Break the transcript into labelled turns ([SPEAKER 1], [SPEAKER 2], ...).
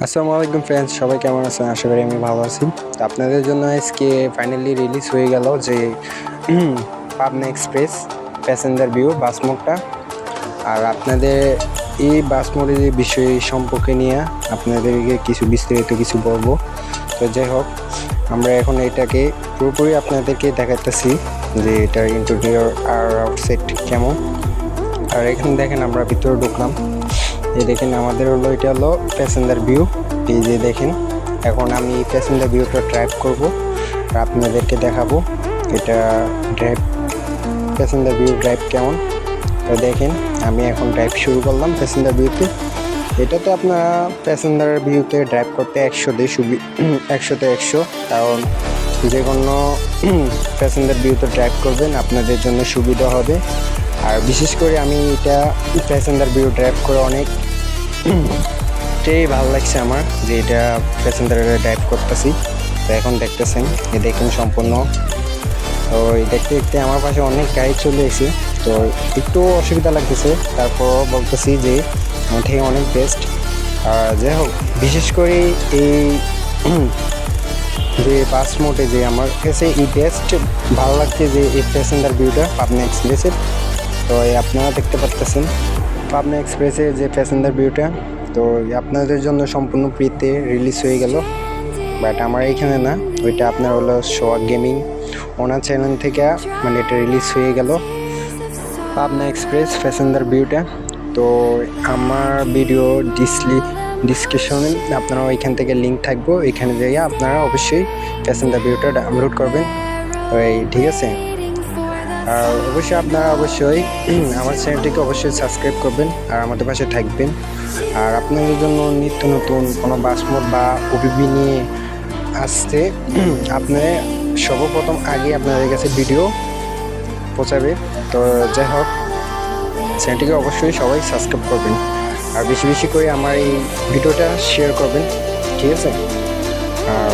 [SPEAKER 1] আসসালামু আলাইকুম ফ্রেন্ডস, সবাই কেমন আছেন? আশা করি আমি ভালো আছি। তো আপনাদের জন্য আজকে ফাইনালি রিলিজ হয়ে গেল যে পাবনা এক্সপ্রেস প্যাসেঞ্জার ভিউ বাস মোডটা। আর আপনাদের এই বাস মোডের বিষয় সম্পর্কে নিয়ে আপনাদেরকে কিছু বিস্তারিত কিছু বলবো। তো যাই হোক, আমরা এখন এটাকে পুরোপুরি আপনাদেরকে দেখাতেছি যে এটার ইন্টেরিয়র আর আউটসাইড কেমন। আর এখানে দেখেন আমরা ভিতরে ঢুকলাম, এই দেখেন আমাদের হলো এটা হলো প্যাসেঞ্জার ভিউ। এই যে দেখেন, এখন আমি প্যাসেঞ্জার ভিউটা ড্রাইভ করব আর আপনাদেরকে দেখাবো এটা ড্রাইভ প্যাসেঞ্জার ভিউ ড্রাইভ কেমন। তো দেখেন আমি এখন ড্রাইভ শুরু করলাম প্যাসেঞ্জার ভিউতে। এটাতে আপনারা প্যাসেঞ্জার ভিউতে ড্রাইভ করতে 100তে 100, কারণ যে কোনো প্যাসেঞ্জার ভিউতে ড্রাইভ করবেন আপনাদের জন্য সুবিধা হবে। আর বিশেষ করে আমি এটা প্যাসেঞ্জার ভিউ ড্রাইভ করে অনেকটাই ভালো লাগছে আমার, যে এটা প্যাসেঞ্জার ড্রাইভ করতেছি। তো এখন দেখতেছেন, এ দেখুন সম্পূর্ণ। তো দেখতে দেখতে আমার পাশে অনেক গাড়ি চলে এসে, তো একটু অসুবিধা লাগতেছে, তারপর বলতেছি যে আমার থেকে অনেক বেস্ট। আর যাই হোক, বিশেষ করে এই যে বাস মোডে যে আমার কাছে এই বেস্ট ভালো লাগছে যে এই প্যাসেঞ্জার ভিউটা পাবনা এক্সপ্রেসের। তো আপনারা দেখতে পাচ্ছেন পাবনা এক্সপ্রেসের যে প্যাসেঞ্জার ভিউটা, তো আপনাদের জন্য সম্পূর্ণ ফ্রিতে রিলিজ হয়ে গেল। বাট আমার এইখানে না, ওইটা আপনার হলো সোয়াগ গেমিং ওনার চ্যানেল থেকে মানে এটা রিলিজ হয়ে গেল পাবনা এক্সপ্রেস প্যাসেঞ্জার ভিউটা। তো আমার ভিডিও ডিসক্রিপশনে আপনারা ওইখান থেকে লিঙ্ক থাকবো, এখানে যেয়ে আপনারা অবশ্যই প্যাসেঞ্জার ভিউটা ডাউনলোড করবেন। ওই ঠিক আছে। আর অবশ্যই আপনারা আমার চ্যানেলটিকে অবশ্যই সাবস্ক্রাইব করবেন আর আমাদের পাশে থাকবেন। আর আপনাদের জন্য নিত্য নতুন কোনো বাস মোড বা ওবিবি নিয়ে আসতে আপনারা সর্বপ্রথম আগে আপনাদের কাছে ভিডিও পৌঁছাবে। তো যাই হোক, চ্যানেলটিকে অবশ্যই সবাই সাবস্ক্রাইব করবেন আর বেশি বেশি করে আমার এই ভিডিওটা শেয়ার করবেন, ঠিক আছে? আর